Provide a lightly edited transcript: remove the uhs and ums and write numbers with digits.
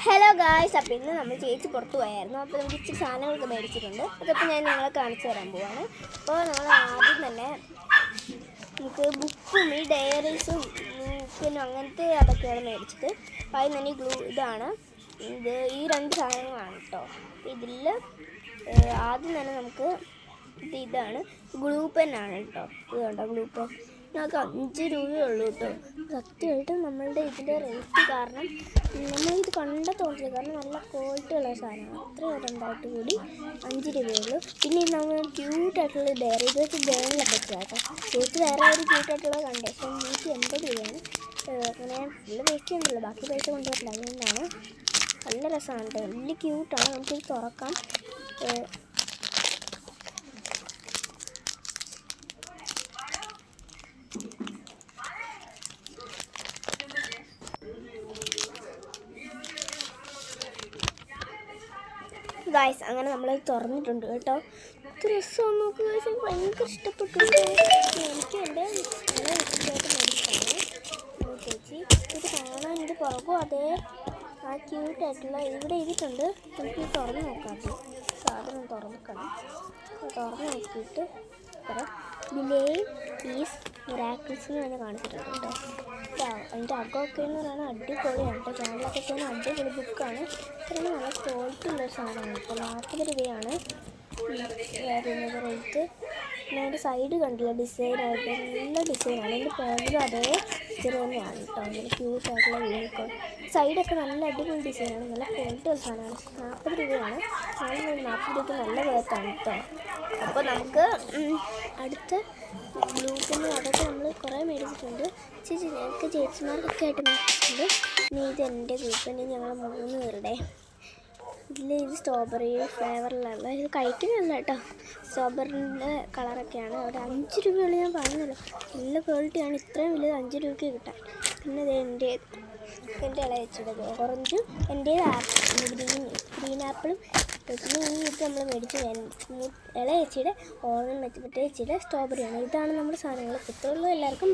Hello guys, അപ്പോൾ ഇന്ന് നമ്മൾ ചേച്ചി പുറത്ത് പോയായിരുന്നു. അപ്പോൾ നമുക്ക് ഇച്ചിരി സാധനങ്ങളൊക്കെ മേടിച്ചിട്ടുണ്ട്. അതപ്പോൾ ഞാൻ നിങ്ങളെ കാണിച്ചു തരാൻ പോവാണ്. അപ്പോൾ നമ്മൾ ആദ്യം തന്നെ നമുക്ക് ബുക്കും ഈ ഡയറീസും പിന്നെ അങ്ങനത്തെ അതൊക്കെയാണ് മേടിച്ചത്. അപ്പോൾ അതിന് തന്നെ ഇതാണ് ഈ രണ്ട് സാധനങ്ങളാണ് കേട്ടോ. ഇതിൽ ആദ്യം തന്നെ നമുക്ക് ഇതാണ് ഗ്ലൂ പെന്നാണ് കേട്ടോ. ഇത് കണ്ടോ ഗ്ലൂ പെൻ, നമുക്ക് 5 രൂപയേ ഉള്ളൂ കേട്ടോ. സത്യമായിട്ടും നമ്മളുടെ ഇതിൻ്റെ റേറ്റ് കാരണം നമ്മളിത് കണ്ട തോന്നില്ല, കാരണം നല്ല ക്വാളിറ്റി ഉള്ള സാധനമാണ്. അത്രയും ഉണ്ടായിട്ട് കൂടി 5 രൂപയേ ഉള്ളൂ. പിന്നെ നമ്മൾ ക്യൂട്ടായിട്ടുള്ള ഡയറി, ഇതൊക്കെ ബേണിലൊക്കെ കേട്ടോ. ചേച്ചി വേറെ ഒരു ക്യൂട്ടായിട്ടുള്ള കണ്ടേ, പക്ഷേ 180 രൂപയാണ്. അങ്ങനെ ഫുള്ള് വേസ്റ്റ് ചെയ്യുന്നുള്ളൂ, ബാക്കി പൈസ കൊണ്ടുവരില്ല. അതുകൊണ്ടാണ്. നല്ല രസമാണ് കേട്ടോ, വലിയ ക്യൂട്ടാണ്. നമുക്കിത് തുറക്കാം. ഗായ്സ്, അങ്ങനെ നമ്മൾ തുറന്നിട്ടുണ്ട് കേട്ടോ. ഇത് രസം നോക്കുക ഗായ്സ്, എനിക്ക് ഭയങ്കര ഇഷ്ടപ്പെട്ടു. എനിക്ക് എൻ്റെ നല്ല ഇഷ്ടമായിട്ട് മേടിച്ചാണ് ചേച്ചി. ഇത് കാണാൻ ഇത് പുറകും അതേ ആ ക്യൂട്ടായിട്ടുള്ള ഇവിടെ എഴുതിയിട്ടുണ്ട്. നമുക്ക് തുറന്ന് നോക്കാം. സാധനം തുറന്നിക്കണം. തുറന്ന് നോക്കിയിട്ട് ബിലേവ് ഈസ് മിറാക്കിൾസ് എന്ന് തന്നെ കാണിച്ചിട്ടുണ്ട് കേട്ടോ. അതിൻ്റെ അകമൊക്കെ എന്ന് പറയുന്നത് അടിപൊളിയാണ് കേട്ടോ. ചാനലൊക്കെ ചെയ്യുന്ന അടിപൊളി ബുക്കാണ്. ഇത്രയും നല്ല ക്വാളിറ്റി ഉള്ളൊരു സാധനമാണ് ഇപ്പോൾ. 40 രൂപയാണ് വരുന്നത് റേറ്റ്. പിന്നെ അതിൻ്റെ സൈഡ് കണ്ടില്ല, ഡിസൈനായിട്ട് നല്ല ഡിസൈനാണ്. അതിൻ്റെ പേരും അതേ ഡിസൈൻ തന്നെയാണ് കേട്ടോ. നല്ല ക്യൂട്ടായിട്ടുള്ള യൂണിക്കോൺ. സൈഡൊക്കെ നല്ല അടിപൊളി ഡിസൈനാണ്. നല്ല ക്വാളിറ്റി ഉള്ള സാധനമാണ്. 40 രൂപയാണ്. 40 രൂപയ്ക്ക് നല്ല വേർത്താണ് കേട്ടോ. അപ്പോൾ നമുക്ക് അടുത്ത ഗ്രൂപ്പിന് അതൊക്കെ നമ്മൾ കുറേ മേടിച്ചിട്ടുണ്ട്. ഞങ്ങൾക്ക് ചേച്ചിമാർക്കൊക്കെ ആയിട്ട് മേടിച്ചിട്ടുണ്ട്. ഇനി ഇത് എൻ്റെ ഗ്രൂപ്പിന് ഞങ്ങൾ 3 പേരുടെ. ഇത് സ്ട്രോബെറി ഫ്ലേവറിലുള്ള, ഇത് കഴിക്കുന്നതല്ല കേട്ടോ. സ്ട്രോബെറിൻ്റെ കളറൊക്കെയാണ്. അവിടെ 5 രൂപയുള്ളൂ. ഞാൻ പറഞ്ഞല്ലോ, നല്ല ക്വാളിറ്റിയാണ്. ഇത്രയും വലുത് 5 രൂപയ്ക്ക് കിട്ടാൻ. പിന്നെ ഇത് എൻ്റെ ഇളയച്ചിയുടെ ഓറഞ്ചും എൻ്റേത് ഗ്രീൻ ആപ്പിളും. പിന്നെ ഈ ഇത് നമ്മൾ മേടിച്ച് ഇളയച്ചിയുടെ ഓറഞ്ച്, മറ്റേ ചേച്ചിയുടെ സ്ട്രോബെറിയാണ്. ഇതാണ് നമ്മുടെ സാധനങ്ങൾ. ഇത്രയുള്ളൂ. എല്ലാവർക്കും